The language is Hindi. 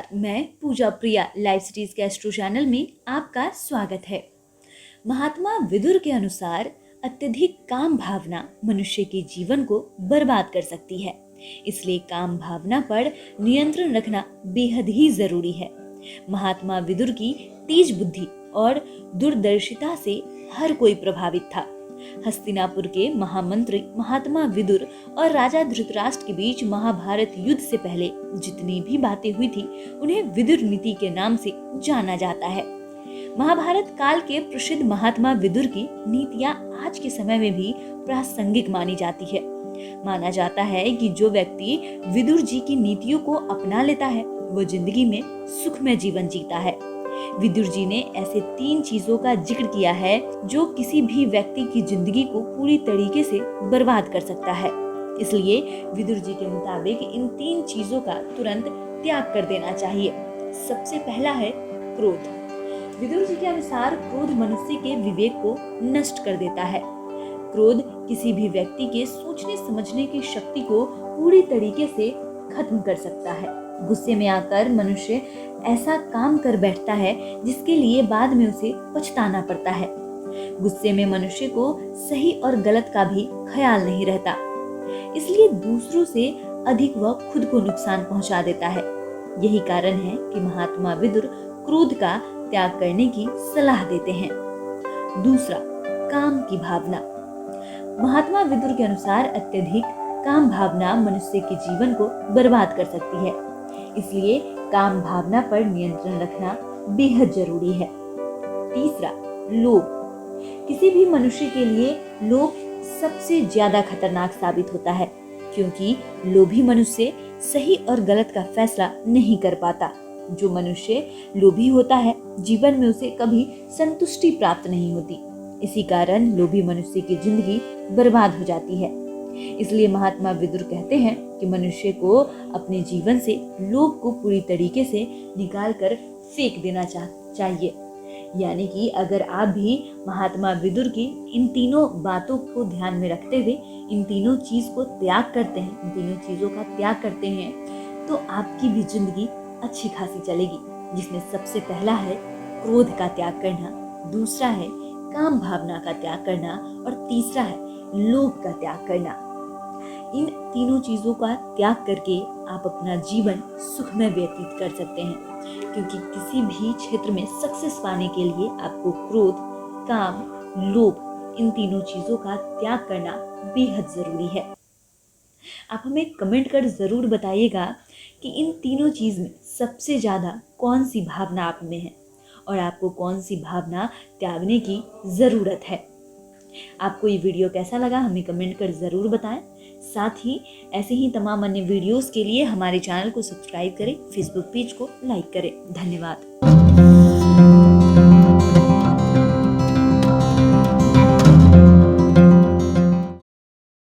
नमस्कार, मैं पूजा प्रिया लाइव सिटीज के एस्ट्रो चैनल में आपका स्वागत है। महात्मा विदुर के अनुसार अत्यधिक काम भावना मनुष्य के जीवन को बर्बाद कर सकती है, इसलिए काम भावना पर नियंत्रण रखना बेहद ही जरूरी है। महात्मा विदुर की तेज बुद्धि और दूरदर्शिता से हर कोई प्रभावित था। हस्तिनापुर के महामंत्री महात्मा विदुर और राजा धृतराष्ट्र के बीच महाभारत युद्ध से पहले जितनी भी बातें हुई थी उन्हें विदुर नीति के नाम से जाना जाता है। महाभारत काल के प्रसिद्ध महात्मा विदुर की नीतियां आज के समय में भी प्रासंगिक मानी जाती है। माना जाता है कि जो व्यक्ति विदुर जी की नीतियों को अपना लेता है वो जिंदगी में सुखमय जीवन जीता है। विदुर जी ने ऐसे 3 चीजों का जिक्र किया है जो किसी भी व्यक्ति की जिंदगी को पूरी तरीके से बर्बाद कर सकता है। इसलिए विदुर जी के मुताबिक इन 3 चीजों का तुरंत त्याग कर देना चाहिए। सबसे पहला है क्रोध। विदुर जी के अनुसार क्रोध मनुष्य के विवेक को नष्ट कर देता है। क्रोध किसी भी व्यक्ति के सोचने समझने की शक्ति को पूरी तरीके से खत्म कर सकता है। गुस्से में आकर मनुष्य ऐसा काम कर बैठता है जिसके लिए बाद में उसे पछताना पड़ता है। गुस्से में मनुष्य को सही और गलत का भी ख्याल नहीं रहता, इसलिए दूसरों से अधिक वह खुद को नुकसान पहुंचा देता है। यही कारण है कि महात्मा विदुर क्रोध का त्याग करने की सलाह देते हैं। दूसरा, काम की भावना। महात्मा विदुर के अनुसार अत्यधिक काम भावना मनुष्य के जीवन को बर्बाद कर सकती है, इसलिए काम भावना पर नियंत्रण रखना बेहद जरूरी है। तीसरा, लोभ। किसी भी मनुष्य के लिए लोभ सबसे ज्यादा खतरनाक साबित होता है, क्योंकि लोभी मनुष्य सही और गलत का फैसला नहीं कर पाता। जो मनुष्य लोभी होता है जीवन में उसे कभी संतुष्टि प्राप्त नहीं होती। इसी कारण लोभी मनुष्य की जिंदगी बर्बाद हो जाती है। इसलिए महात्मा विदुर कहते हैं कि मनुष्य को अपने जीवन से लोभ को पूरी तरीके से निकाल कर फेंक देना चाहिए। यानी कि अगर आप भी महात्मा विदुर की इन तीनों बातों को ध्यान में रखते हुए इन तीनों चीज को त्याग करते हैं, इन तीनों चीजों का त्याग करते हैं, तो आपकी भी जिंदगी अच्छी खासी चलेगी। जिसमें सबसे पहला है क्रोध का त्याग करना, दूसरा है काम भावना का त्याग करना और तीसरा है लोभ का त्याग करना। इन तीनों चीजों का त्याग करके आप अपना जीवन सुखमय व्यतीत कर सकते हैं, क्योंकि किसी भी क्षेत्र में सक्सेस पाने के लिए आपको क्रोध, काम, लोभ इन तीनों चीजों का त्याग करना बेहद जरूरी है। आप हमें कमेंट कर जरूर बताइएगा कि इन तीनों चीज में सबसे ज्यादा कौन सी भावना आप में है और आपको कौन सी भावना त्यागने की जरूरत है। आपको ये वीडियो कैसा लगा हमें कमेंट कर जरूर बताएं। साथ ही ऐसे ही तमाम अन्य वीडियोस के लिए हमारे चैनल को सब्सक्राइब करें, फेसबुक पेज को लाइक करें। धन्यवाद।